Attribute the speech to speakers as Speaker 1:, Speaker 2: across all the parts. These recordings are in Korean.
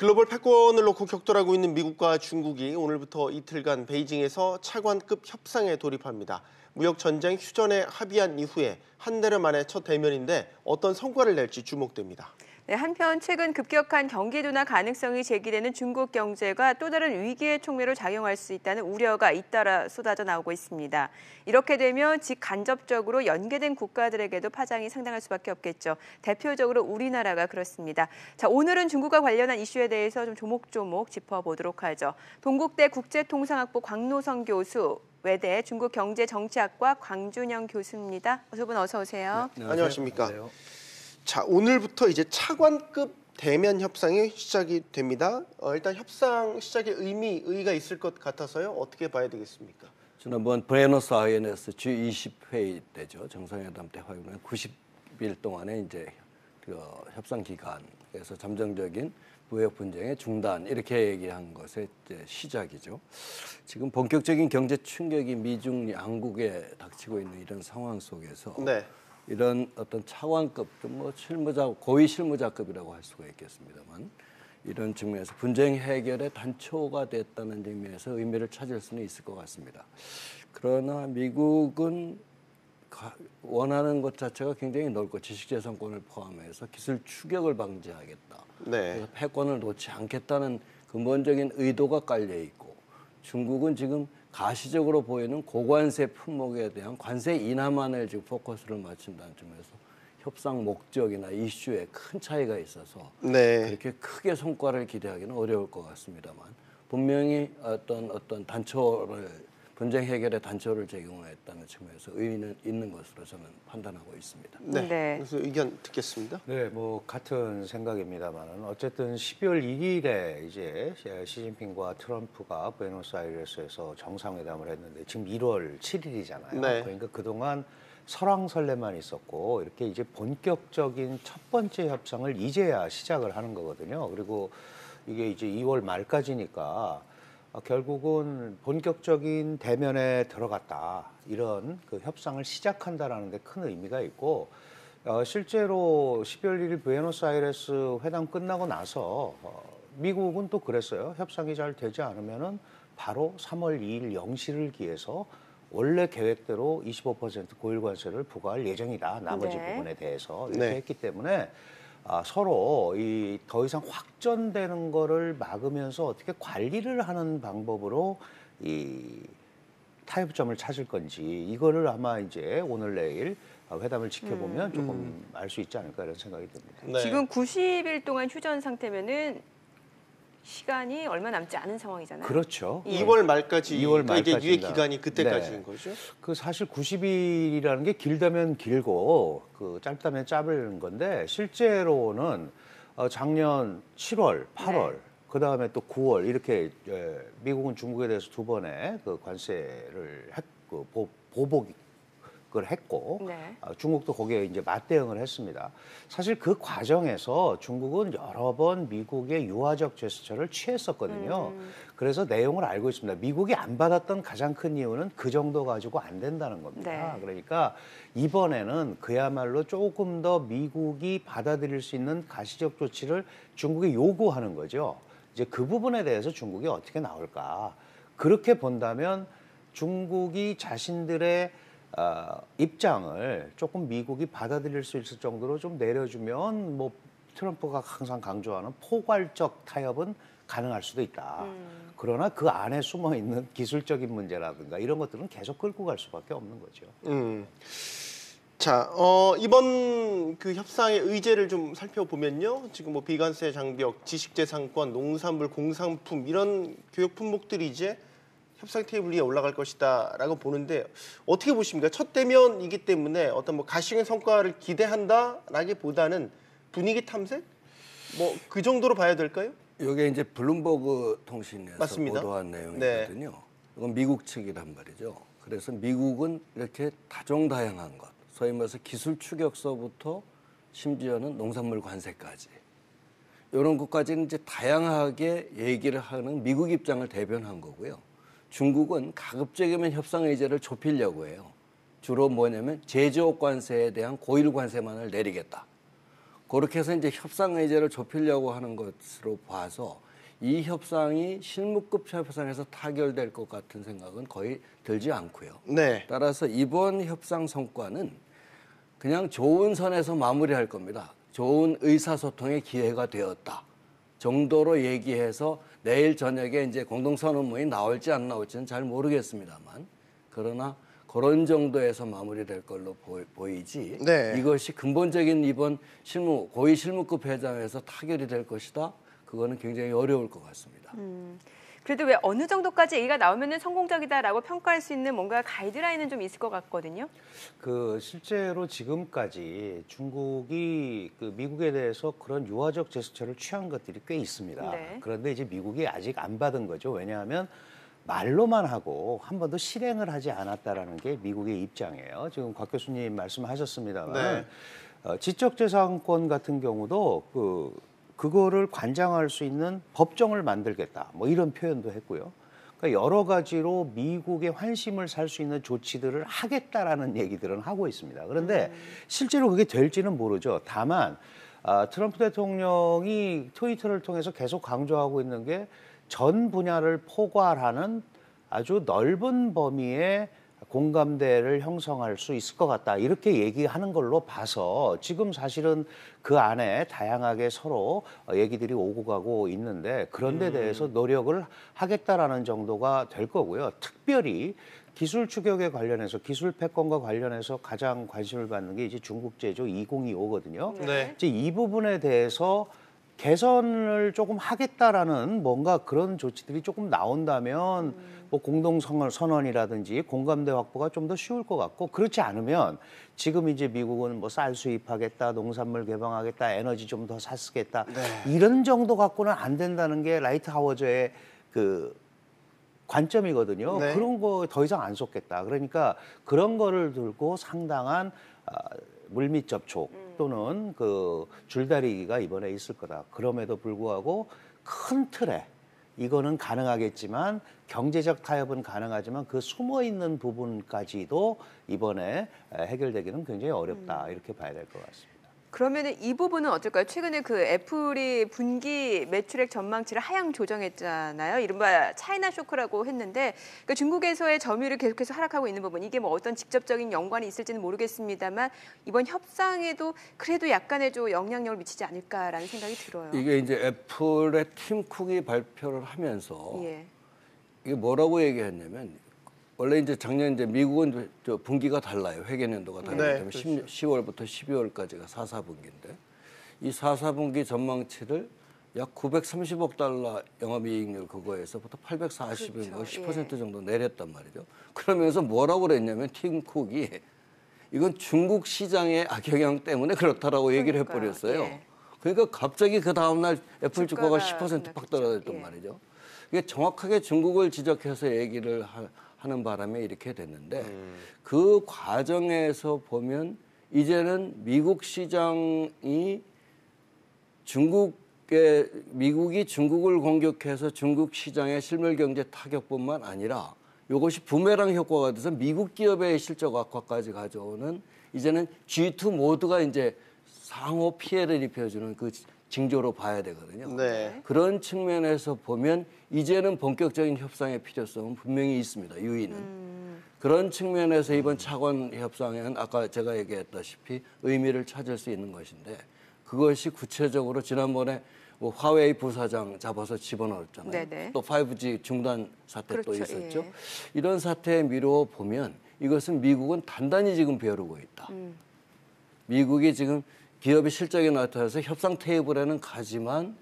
Speaker 1: 글로벌 패권을 놓고 격돌하고 있는 미국과 중국이 오늘부터 이틀간 베이징에서 차관급 협상에 돌입합니다. 무역 전쟁 휴전에 합의한 이후에 한 달 만에 첫 대면인데 어떤 성과를 낼지 주목됩니다.
Speaker 2: 네, 한편 최근 급격한 경기 둔화 가능성이 제기되는 중국 경제가 또 다른 위기의 촉매로 작용할 수 있다는 우려가 잇따라 쏟아져 나오고 있습니다. 이렇게 되면 직간접적으로 연계된 국가들에게도 파장이 상당할 수밖에 없겠죠. 대표적으로 우리나라가 그렇습니다. 자, 오늘은 중국과 관련한 이슈에 대해서 좀 조목조목 짚어보도록 하죠. 동국대 국제통상학부 광노성 교수, 외대 중국경제정치학과 광준영 교수입니다. 두 분 어서 오세요.
Speaker 1: 네, 안녕하십니까. 자, 오늘부터 이제 차관급 대면 협상이 시작이 됩니다. 일단 협상 시작의 의의가 있을 것 같아서요. 어떻게 봐야 되겠습니까?
Speaker 3: 지난번 부에노스아이레스 G20 회의 때죠. 정상회담 때 화요일 90일 동안에 이제 그 협상 기간에서 잠정적인 무역 분쟁의 중단 이렇게 얘기한 것의 이제 시작이죠. 지금 본격적인 경제 충격이 미중 양국에 닥치고 있는 이런 상황 속에서.
Speaker 1: 네.
Speaker 3: 이런 어떤 차관급, 뭐 실무자, 고위 실무자급이라고 할 수가 있겠습니다만 이런 측면에서 분쟁 해결의 단초가 됐다는 의미에서 의미를 찾을 수는 있을 것 같습니다. 그러나 미국은 원하는 것 자체가 굉장히 넓고 지식재산권을 포함해서 기술 추격을 방지하겠다.
Speaker 1: 네.
Speaker 3: 그래서 패권을 놓지 않겠다는 근본적인 의도가 깔려 있고 중국은 지금 가시적으로 보이는 고관세 품목에 대한 관세 인하만을 지금 포커스를 맞춘다는 점에서 협상 목적이나 이슈에 큰 차이가 있어서
Speaker 1: 네.
Speaker 3: 그렇게 크게 성과를 기대하기는 어려울 것 같습니다만 분명히 어떤 단초를 분쟁 해결의 단초를 제공했다는 측면에서 의의는 있는 것으로 저는 판단하고 있습니다.
Speaker 1: 네. 그래서 의견 듣겠습니다.
Speaker 4: 네, 뭐 같은 생각입니다만은 어쨌든 12월 1일에 이제 시진핑과 트럼프가 부에노스아이레스에서 정상회담을 했는데 지금 1월 7일이잖아요.
Speaker 1: 네.
Speaker 4: 그러니까 그동안 설왕설래만 있었고 이렇게 이제 본격적인 첫 번째 협상을 이제야 시작을 하는 거거든요. 그리고 이게 이제 2월 말까지니까 결국은 본격적인 대면에 들어갔다. 이런 그 협상을 시작한다라는 데 큰 의미가 있고 실제로 12월 1일 부에노스아이레스 회담 끝나고 나서 미국은 또 그랬어요. 협상이 잘 되지 않으면은 바로 3월 2일 0시를 기해서 원래 계획대로 25% 고일 관세를 부과할 예정이다. 나머지 부분에 대해서 이렇게 했기 때문에 서로 더 이상 확전되는 거를 막으면서 어떻게 관리를 하는 방법으로 이 타협점을 찾을 건지 이거를 아마 이제 오늘 내일 회담을 지켜보면 조금 알 수 있지 않을까 이런 생각이 듭니다.
Speaker 1: 네.
Speaker 2: 지금 90일 동안 휴전 상태면은 시간이 얼마 남지 않은 상황이잖아요.
Speaker 4: 그렇죠.
Speaker 1: 2월 말까지.
Speaker 4: 2월 말까지
Speaker 1: 이제 유예 기간이 그때까지인
Speaker 4: 네.
Speaker 1: 거죠.
Speaker 4: 그 사실 90일이라는 게 길다면 길고 그 짧다면 짧은 건데 실제로는 작년 7월, 8월, 그 다음에 또 9월 이렇게 미국은 중국에 대해서 두 번의 그 관세를 보복을 했고 중국도 거기에 이제 맞대응을 했습니다. 사실 그 과정에서 중국은 여러 번 미국의 유화적 제스처를 취했었거든요. 그래서 내용을 알고 있습니다. 미국이 안 받았던 가장 큰 이유는 그 정도 가지고 안 된다는 겁니다. 그러니까 이번에는 그야말로 조금 더 미국이 받아들일 수 있는 가시적 조치를 중국에 요구하는 거죠. 이제 그 부분에 대해서 중국이 어떻게 나올까. 그렇게 본다면 중국이 자신들의 입장을 조금 미국이 받아들일 수 있을 정도로 좀 내려주면 뭐 트럼프가 항상 강조하는 포괄적 타협은 가능할 수도 있다. 그러나 그 안에 숨어 있는 기술적인 문제라든가 이런 것들은 계속 끌고 갈 수밖에 없는 거죠.
Speaker 1: 자, 이번 그 협상의 의제를 좀 살펴보면요. 지금 뭐 비관세 장벽, 지식재산권, 농산물, 공산품 이런 교육 품목들이 이제 협상 테이블 위에 올라갈 것이다라고 보는데 어떻게 보십니까? 첫 대면이기 때문에 어떤 뭐 가시적인 성과를 기대한다라기보다는 분위기 탐색? 뭐 그 정도로 봐야 될까요?
Speaker 3: 이게 이제 블룸버그 통신에서
Speaker 1: 맞습니다.
Speaker 3: 보도한 내용이거든요. 이건 미국 측이란 말이죠. 그래서 미국은 이렇게 다종다양한 것, 소위 말해서 기술 추격서부터 심지어는 농산물 관세까지 이런 것까지는 이제 다양하게 얘기를 하는 미국 입장을 대변한 거고요. 중국은 가급적이면 협상 의제를 좁히려고 해요. 주로 뭐냐면 제조업 관세에 대한 고일 관세만을 내리겠다. 그렇게 해서 이제 협상 의제를 좁히려고 하는 것으로 봐서 이 협상이 실무급 협상에서 타결될 것 같은 생각은 거의 들지 않고요.
Speaker 1: 네.
Speaker 3: 따라서 이번 협상 성과는 그냥 좋은 선에서 마무리할 겁니다. 좋은 의사소통의 기회가 되었다 정도로 얘기해서 내일 저녁에 이제 공동선언문이 나올지 안 나올지는 잘 모르겠습니다만, 그러나 그런 정도에서 마무리될 걸로 보이지
Speaker 1: 네.
Speaker 3: 이것이 근본적인 이번 고위 실무급 회담에서 타결이 될 것이다. 그거는 굉장히 어려울 것 같습니다.
Speaker 2: 그래도 왜 어느 정도까지 얘기가 나오면 성공적이다라고 평가할 수 있는 뭔가 가이드라인은 좀 있을 것 같거든요.
Speaker 4: 실제로 지금까지 중국이 미국에 대해서 그런 유화적 제스처를 취한 것들이 꽤 있습니다.
Speaker 2: 네.
Speaker 4: 그런데 이제 미국이 아직 안 받은 거죠. 왜냐하면 말로만 하고 한 번도 실행을 하지 않았다라는 게 미국의 입장이에요. 지금 곽 교수님 말씀하셨습니다만 지적재산권 같은 경우도 그거를 관장할 수 있는 법정을 만들겠다. 뭐 이런 표현도 했고요. 그러니까 여러 가지로 미국의 환심을 살 수 있는 조치들을 하겠다라는 얘기들은 하고 있습니다. 그런데 실제로 그게 될지는 모르죠. 다만 트럼프 대통령이 트위터를 통해서 계속 강조하고 있는 게 전 분야를 포괄하는 아주 넓은 범위의 공감대를 형성할 수 있을 것 같다. 이렇게 얘기하는 걸로 봐서 지금 사실은 그 안에 다양하게 서로 얘기들이 오고 가고 있는데 그런 데 대해서 노력을 하겠다라는 정도가 될 거고요. 특별히 기술 추격에 관련해서 기술 패권과 관련해서 가장 관심을 받는 게 이제 중국 제조 2025거든요.
Speaker 1: 네.
Speaker 4: 이제 이 부분에 대해서 개선을 조금 하겠다라는 뭔가 그런 조치들이 조금 나온다면 뭐 공동선언이라든지 공감대 확보가 좀 더 쉬울 것 같고, 그렇지 않으면 지금 이제 미국은 뭐 쌀 수입하겠다, 농산물 개방하겠다, 에너지 좀 더 사쓰겠다 이런 정도 갖고는 안 된다는 게 라이트 하워저의 관점이거든요.
Speaker 1: 네.
Speaker 4: 그런 거 더 이상 안 쏟겠다. 그러니까 그런 거를 들고 상당한 물밑 접촉 또는 줄다리기가 이번에 있을 거다. 그럼에도 불구하고 큰 틀에 이거는 가능하겠지만 경제적 타협은 가능하지만 그 숨어 있는 부분까지도 이번에 해결되기는 굉장히 어렵다. 이렇게 봐야 될 것 같습니다.
Speaker 2: 그러면은 이 부분은 어떨까요? 최근에 애플이 분기 매출액 전망치를 하향 조정했잖아요. 이른바 차이나 쇼크라고 했는데, 그러니까 중국에서의 점유율이 계속해서 하락하고 있는 부분, 이게 뭐 어떤 직접적인 연관이 있을지는 모르겠습니다만 이번 협상에도 그래도 약간의 좀 영향력을 미치지 않을까라는 생각이 들어요.
Speaker 3: 이게 이제 애플의 팀 쿡이 발표를 하면서
Speaker 2: 예.
Speaker 3: 이게 뭐라고 얘기했냐면, 원래 이제 작년 이제 미국은 분기가 달라요. 회계연도가 다르기 때문에
Speaker 1: 그렇죠.
Speaker 3: 10월부터 12월까지가 4사분기인데 이 4사분기 전망치를 약 930억 달러 영업이익률 그거에서부터 840인
Speaker 2: 그렇죠.
Speaker 3: 거 10% 정도 내렸단 말이죠. 그러면서 뭐라고 그랬냐면 팀 쿡이 이건 중국 시장의 악영향 때문에 그렇다라고 얘기를
Speaker 2: 그러니까요.
Speaker 3: 해버렸어요.
Speaker 2: 예.
Speaker 3: 그러니까 갑자기 그 다음날 애플 주가가
Speaker 2: 주가가
Speaker 3: 10% 팍
Speaker 2: 급락했죠.
Speaker 3: 떨어졌단
Speaker 2: 예.
Speaker 3: 말이죠. 이게 정확하게 중국을 지적해서 얘기를 하는 바람에 이렇게 됐는데 그 과정에서 보면 이제는 미국 시장이 미국이 중국을 공격해서 중국 시장의 실물 경제 타격뿐만 아니라 이것이 부메랑 효과가 돼서 미국 기업의 실적 악화까지 가져오는 이제는 G2 모두가 이제 상호 피해를 입혀주는 그 징조로 봐야 되거든요.
Speaker 1: 네.
Speaker 3: 그런 측면에서 보면 이제는 본격적인 협상의 필요성은 분명히 있습니다. 유의는. 그런 측면에서 이번 차관 협상에는 아까 제가 얘기했다시피 의미를 찾을 수 있는 것인데 그것이 구체적으로 지난번에 뭐 화웨이 부사장 잡아서 집어넣었잖아요.
Speaker 2: 네네.
Speaker 3: 또 5G 중단 사태 또
Speaker 2: 그렇죠.
Speaker 3: 있었죠.
Speaker 2: 예.
Speaker 3: 이런 사태에 미루어 보면 이것은 미국은 단단히 지금 벼르고 있다. 미국이 지금 기업의 실적이 나타나서 협상 테이블에는 가지만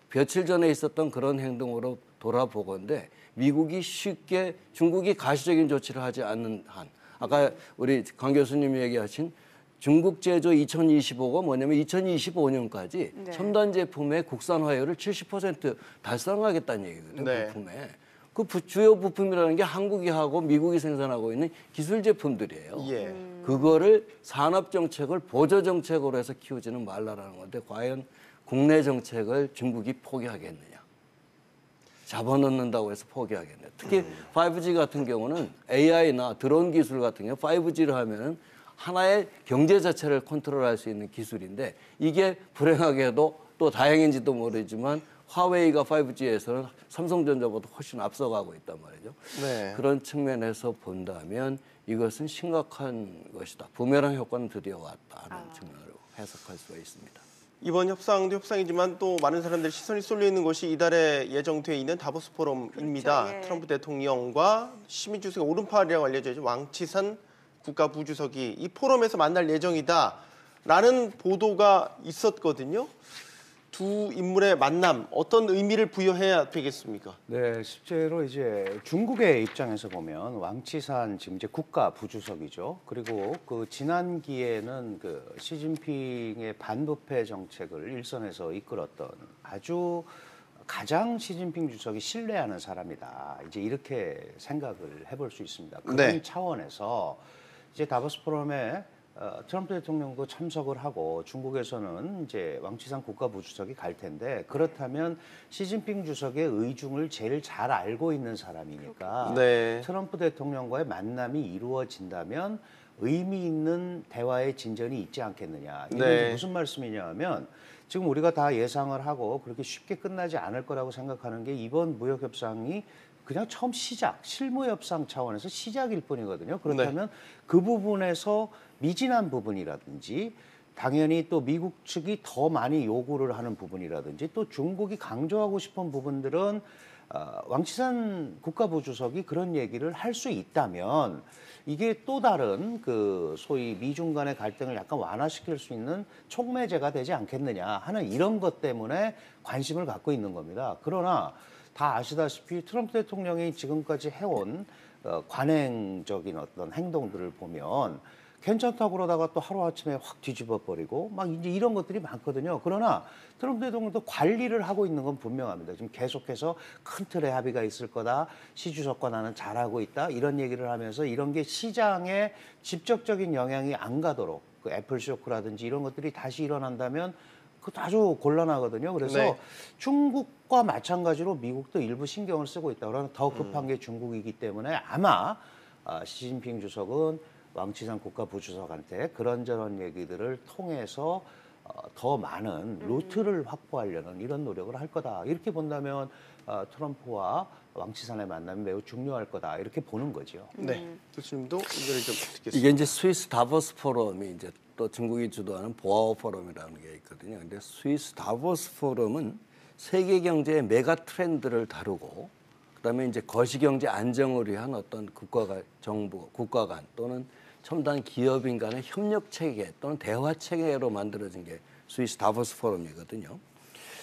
Speaker 3: 며칠 전에 있었던 그런 행동으로 돌아보건대 미국이 쉽게 중국이 가시적인 조치를 하지 않는 한 아까 우리 강 교수님이 얘기하신 중국 제조 2025가 뭐냐면 2025년까지
Speaker 2: 네.
Speaker 3: 첨단 제품의 국산화율을 70% 달성하겠다는 얘기거든요.
Speaker 1: 네.
Speaker 3: 부품에. 그 주요 부품이라는 게 한국이 하고 미국이 생산하고 있는 기술 제품들이에요.
Speaker 1: 예.
Speaker 3: 그거를 산업 정책을 보조 정책으로 해서 키우지는 말라라는 건데 과연 국내 정책을 중국이 포기하겠느냐? 잡아넣는다고 해서 포기하겠느냐? 특히 5G 같은 경우는 AI나 드론 기술 같은 경우 5G를 하면은 하나의 경제 자체를 컨트롤할 수 있는 기술인데 이게 불행하게도 또 다행인지도 모르지만 화웨이가 5G에서는 삼성전자보다 훨씬 앞서가고 있단 말이죠.
Speaker 1: 네.
Speaker 3: 그런 측면에서 본다면 이것은 심각한 것이다. 부메랑 효과는 드디어 왔다는 측면으로 해석할 수가 있습니다.
Speaker 1: 이번 협상도 협상이지만 또 많은 사람들 시선이 쏠려 있는 것이 이달에 예정돼 있는 다보스 포럼입니다.
Speaker 2: 그렇죠, 예.
Speaker 1: 트럼프 대통령과 시민 주석의 오른팔이라고 알려져 있는 왕치산 국가부주석이 이 포럼에서 만날 예정이다라는 보도가 있었거든요. 두 인물의 만남 어떤 의미를 부여해야 되겠습니까?
Speaker 4: 네, 실제로 이제 중국의 입장에서 보면 왕치산 지금 이제 국가 부주석이죠. 그리고 그 지난 기에는 그 시진핑의 반부패 정책을 일선에서 이끌었던 아주 가장 시진핑 주석이 신뢰하는 사람이다. 이제 이렇게 생각을 해볼 수 있습니다. 그런
Speaker 1: 네.
Speaker 4: 차원에서 이제 다보스 포럼에 트럼프 대통령도 참석을 하고 중국에서는 이제 왕치산 국가부주석이 갈 텐데 그렇다면 시진핑 주석의 의중을 제일 잘 알고 있는 사람이니까
Speaker 1: 네.
Speaker 4: 트럼프 대통령과의 만남이 이루어진다면 의미 있는 대화의 진전이 있지 않겠느냐. 이게
Speaker 1: 네.
Speaker 4: 무슨 말씀이냐 하면 지금 우리가 다 예상을 하고 그렇게 쉽게 끝나지 않을 거라고 생각하는 게 이번 무역협상이 그냥 처음 시작, 실무협상 차원에서 시작일 뿐이거든요. 그렇다면 그 부분에서 미진한 부분이라든지 당연히 또 미국 측이 더 많이 요구를 하는 부분이라든지 또 중국이 강조하고 싶은 부분들은 왕치산 국가부주석이 그런 얘기를 할 수 있다면 이게 또 다른 그 소위 미중 간의 갈등을 약간 완화시킬 수 있는 촉매제가 되지 않겠느냐 하는 이런 것 때문에 관심을 갖고 있는 겁니다. 그러나 다 아시다시피 트럼프 대통령이 지금까지 해온 관행적인 어떤 행동들을 보면 괜찮다고 그러다가 또 하루아침에 확 뒤집어 버리고 막 이제 이런 것들이 많거든요. 그러나 트럼프 대통령도 관리를 하고 있는 건 분명합니다. 지금 계속해서 큰 틀의 합의가 있을 거다. 시 주석과 나는 잘하고 있다. 이런 얘기를 하면서 이런 게 시장에 직접적인 영향이 안 가도록 그 애플 쇼크라든지 이런 것들이 다시 일어난다면 그것도 아주 곤란하거든요. 그래서
Speaker 1: 네.
Speaker 4: 중국과 마찬가지로 미국도 일부 신경을 쓰고 있다. 그러나 더 급한 게 중국이기 때문에 아마 시진핑 주석은 왕치산 국가부주석한테 그런저런 얘기들을 통해서 더 많은 루트를 확보하려는 이런 노력을 할 거다. 이렇게 본다면 트럼프와 왕치산의 만남이 매우 중요할 거다. 이렇게 보는 거죠.
Speaker 1: 네. 교수님도 의견을 좀 듣겠습니다.
Speaker 3: 이게 이제 스위스 다보스 포럼이 이제 또 중국이 주도하는 보아오 포럼이라는 게 있거든요. 근데 스위스 다보스 포럼은 세계 경제의 메가 트렌드를 다루고 그다음에 이제 거시경제 안정을 위한 어떤 국가가 정부, 국가 간 또는 첨단 기업인 간의 협력 체계 또는 대화 체계로 만들어진 게 스위스 다보스 포럼이거든요.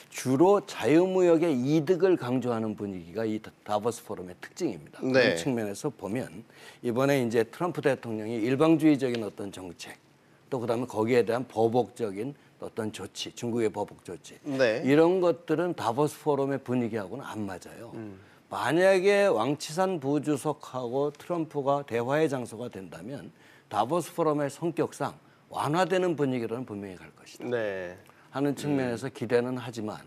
Speaker 3: 주로 자유무역의 이득을 강조하는 분위기가 이 다보스 포럼의 특징입니다.
Speaker 1: 네.
Speaker 3: 그런 측면에서 보면 이번에 이제 트럼프 대통령이 일방주의적인 어떤 정책 또 그다음에 거기에 대한 보복적인 어떤 조치, 중국의 보복 조치
Speaker 1: 네.
Speaker 3: 이런 것들은 다보스 포럼의 분위기하고는 안 맞아요. 만약에 왕치산 부주석하고 트럼프가 대화의 장소가 된다면 다보스 포럼의 성격상 완화되는 분위기로는 분명히 갈 것이다.
Speaker 1: 네.
Speaker 3: 하는 측면에서 기대는 하지만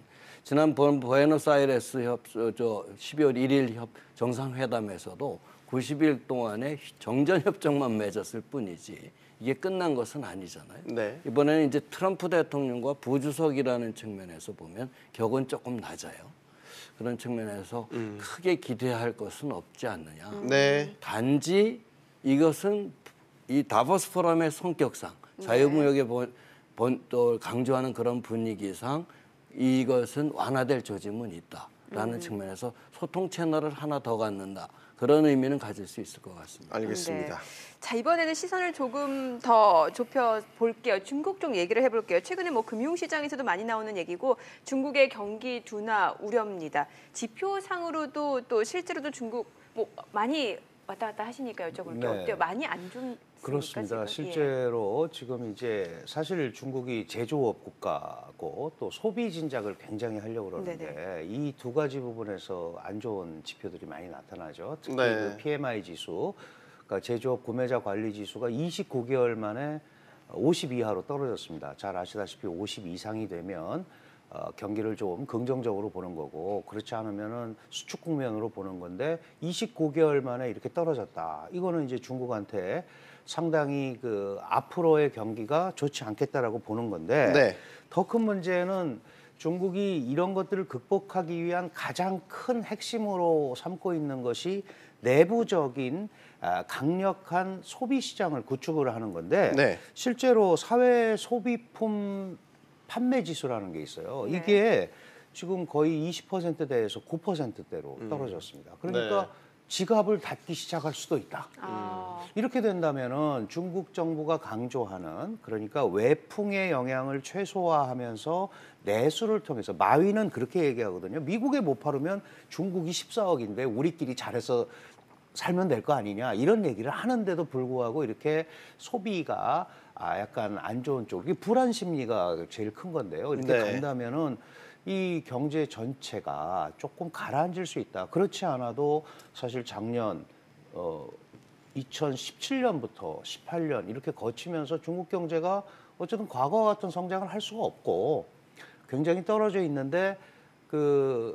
Speaker 3: 지난번 부에노스아이레스 12월 1일 정상회담에서도 90일 동안에 정전협정만 맺었을 뿐이지 이게 끝난 것은 아니잖아요.
Speaker 1: 네.
Speaker 3: 이번에는 이제 트럼프 대통령과 부주석이라는 측면에서 보면 격은 조금 낮아요. 그런 측면에서 크게 기대할 것은 없지 않느냐.
Speaker 1: 네.
Speaker 3: 단지 이것은 이 다보스 포럼의 성격상 자유무역에 또 강조하는 그런 분위기상 이것은 완화될 조짐은 있다라는 측면에서 소통 채널을 하나 더 갖는다. 그런 의미는 가질 수 있을 것 같습니다.
Speaker 1: 알겠습니다.
Speaker 2: 네. 자, 이번에는 시선을 조금 더 좁혀 볼게요. 중국 쪽 얘기를 해볼게요. 최근에 뭐 금융시장에서도 많이 나오는 얘기고 중국의 경기 둔화 우려입니다. 지표상으로도 또 실제로도 중국 뭐 많이 왔다 갔다 하시니까 여쭤볼게요.
Speaker 4: 네.
Speaker 2: 어때요? 많이 안 좋습니까?
Speaker 4: 그렇습니다.
Speaker 2: 지금?
Speaker 4: 실제로 지금 이제 사실 중국이 제조업 국가고 또 소비 진작을 굉장히 하려고 그러는데 이 두 가지 부분에서 안 좋은 지표들이 많이 나타나죠. 특히
Speaker 1: 네.
Speaker 4: 그 PMI 지수, 그러니까 제조업 구매자 관리 지수가 29개월 만에 50 이하로 떨어졌습니다. 잘 아시다시피 50 이상이 되면 경기를 좀 긍정적으로 보는 거고 그렇지 않으면은 수축 국면으로 보는 건데 29개월 만에 이렇게 떨어졌다. 이거는 이제 중국한테 상당히 그 앞으로의 경기가 좋지 않겠다라고 보는 건데
Speaker 1: 네.
Speaker 4: 더 큰 문제는 중국이 이런 것들을 극복하기 위한 가장 큰 핵심으로 삼고 있는 것이 내부적인 강력한 소비 시장을 구축을 하는 건데
Speaker 1: 네.
Speaker 4: 실제로 사회 소비품 판매 지수라는 게 있어요.
Speaker 2: 네.
Speaker 4: 이게 지금 거의 20%대에서 9%대로 떨어졌습니다. 그러니까
Speaker 1: 네.
Speaker 4: 지갑을 닫기 시작할 수도 있다.
Speaker 2: 아.
Speaker 4: 이렇게 된다면은 중국 정부가 강조하는 그러니까 외풍의 영향을 최소화하면서 내수를 통해서 마위는 그렇게 얘기하거든요. 미국에 못 팔으면 중국이 14억인데 우리끼리 잘해서 살면 될 거 아니냐 이런 얘기를 하는데도 불구하고 이렇게 소비가 약간 안 좋은 쪽, 이게 불안 심리가 제일 큰 건데요. 이렇게
Speaker 1: 네.
Speaker 4: 간다면은 이 경제 전체가 조금 가라앉을 수 있다. 그렇지 않아도 사실 작년 2017년부터 18년 이렇게 거치면서 중국 경제가 어쨌든 과거와 같은 성장을 할 수가 없고 굉장히 떨어져 있는데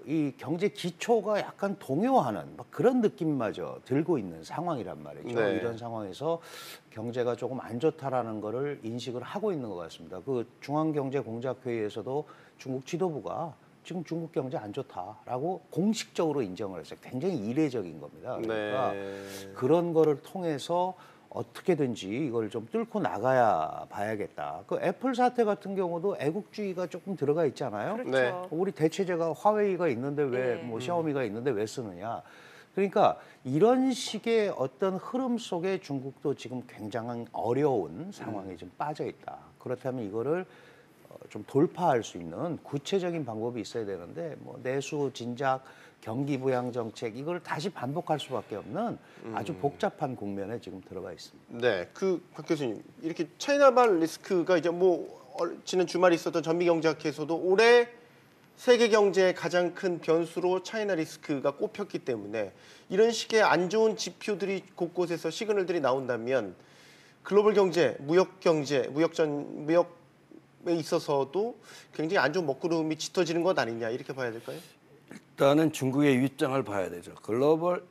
Speaker 4: 이 경제 기초가 약간 동요하는 막 그런 느낌마저 들고 있는 상황이란 말이죠.
Speaker 1: 네.
Speaker 4: 이런 상황에서 경제가 조금 안 좋다라는 거를 인식을 하고 있는 것 같습니다. 그 중앙경제공작회의에서도 중국 지도부가 지금 중국 경제 안 좋다라고 공식적으로 인정을 했어요. 굉장히 이례적인 겁니다. 그러니까
Speaker 1: 네.
Speaker 4: 그런 거를 통해서 어떻게든지 이걸 좀 뚫고 나가야 봐야겠다. 그 애플 사태 같은 경우도 애국주의가 조금 들어가 있잖아요.
Speaker 2: 그렇죠.
Speaker 1: 네.
Speaker 4: 우리 대체제가 화웨이가 있는데 왜
Speaker 2: 네.
Speaker 4: 뭐 샤오미가 있는데 왜 쓰느냐. 그러니까 이런 식의 어떤 흐름 속에 중국도 지금 굉장히 어려운 상황에 좀 빠져 있다. 그렇다면 이거를 좀 돌파할 수 있는 구체적인 방법이 있어야 되는데 뭐 내수 진작 경기 부양 정책 이걸 다시 반복할 수밖에 없는 아주 복잡한 국면에 지금 들어가 있습니다.
Speaker 1: 네, 박 교수님 이렇게 차이나발 리스크가 이제 지난 주말에 있었던 전미경제학회에서도 올해 세계 경제의 가장 큰 변수로 차이나 리스크가 꼽혔기 때문에 이런 식의 안 좋은 지표들이 곳곳에서 시그널들이 나온다면 글로벌 경제, 무역에 있어서도 굉장히 안 좋은 먹구름이 짙어지는 것 아니냐 이렇게 봐야 될까요?
Speaker 3: 일단은 중국의 입장을 봐야 되죠. 글로벌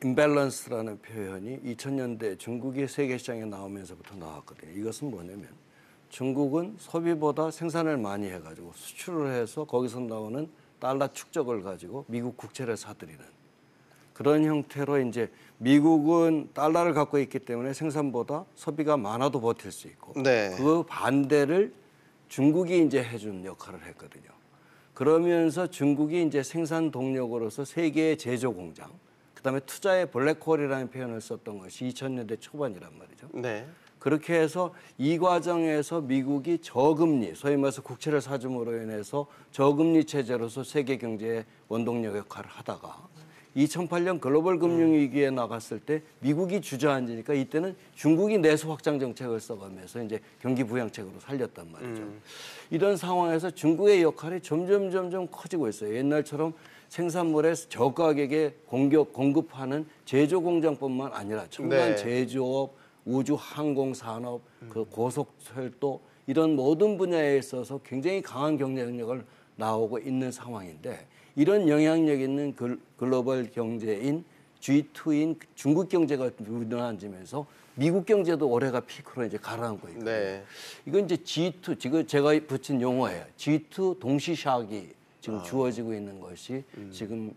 Speaker 3: 임밸런스라는 표현이 2000년대 중국이 세계 시장에 나오면서부터 나왔거든요. 이것은 뭐냐면 중국은 소비보다 생산을 많이 해가지고 수출을 해서 거기서 나오는 달러 축적을 가지고 미국 국채를 사들이는 그런 형태로 이제 미국은 달러를 갖고 있기 때문에 생산보다 소비가 많아도 버틸 수 있고
Speaker 1: 네.
Speaker 3: 그 반대를 중국이 이제 해준 역할을 했거든요. 그러면서 중국이 이제 생산 동력으로서 세계의 제조 공장, 그다음에 투자의 블랙홀이라는 표현을 썼던 것이 2000년대 초반이란 말이죠.
Speaker 1: 네.
Speaker 3: 그렇게 해서 이 과정에서 미국이 저금리, 소위 말해서 국채를 사줌으로 인해서 저금리 체제로서 세계 경제의 원동력 역할을 하다가 2008년 글로벌 금융위기에 나갔을 때 미국이 주저앉으니까 이때는 중국이 내수 확장 정책을 써가면서 이제 경기 부양책으로 살렸단 말이죠. 이런 상황에서 중국의 역할이 점점 커지고 있어요. 옛날처럼 생산물에 저가격에 공급하는 제조 공장뿐만 아니라 첨단
Speaker 1: 네.
Speaker 3: 제조업, 우주 항공 산업, 그 고속철도 이런 모든 분야에 있어서 굉장히 강한 경쟁력을 나오고 있는 상황인데 이런 영향력 있는 글로벌 경제인 G2인 중국 경제가 무너지면서 미국 경제도 올해가 피크로 이제 가라앉고 있거든요.
Speaker 1: 네.
Speaker 3: 이건 이제 G2 지금 제가 붙인 용어예요. G2 동시샥이 지금 주어지고 있는 것이 지금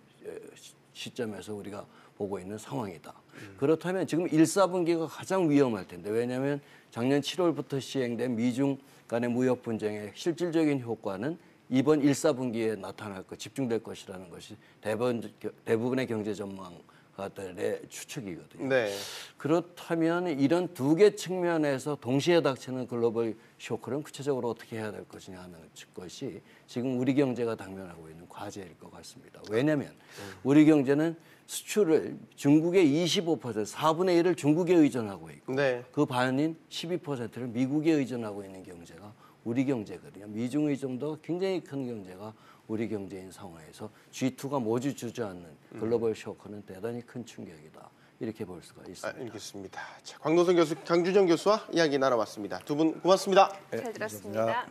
Speaker 3: 시점에서 우리가 보고 있는 상황이다. 그렇다면 지금 1, 4분기가 가장 위험할 텐데 왜냐하면 작년 7월부터 시행된 미중 간의 무역 분쟁의 실질적인 효과는 이번 1, 4분기에 나타날 것, 집중될 것이라는 것이 대부분의 경제 전망가들의 추측이거든요.
Speaker 1: 네.
Speaker 3: 그렇다면 이런 두 개 측면에서 동시에 닥치는 글로벌 쇼크는 구체적으로 어떻게 해야 될 것이냐 하는 것이 지금 우리 경제가 당면하고 있는 과제일 것 같습니다. 왜냐하면 우리 경제는 수출을 중국의 25%, 4분의 1을 중국에 의존하고 있고
Speaker 1: 네.
Speaker 3: 그 반인 12%를 미국에 의존하고 있는 경제가 우리 경제거든요. 미중 의존도가 굉장히 큰 경제가 우리 경제인 상황에서 G2가 모두 주저앉는 글로벌 쇼크는 대단히 큰 충격이다. 이렇게 볼 수가 있습니다.
Speaker 1: 알겠습니다. 자, 광노선 교수, 강준영 교수와 이야기 나눠봤습니다. 두 분 고맙습니다.
Speaker 2: 잘 들었습니다.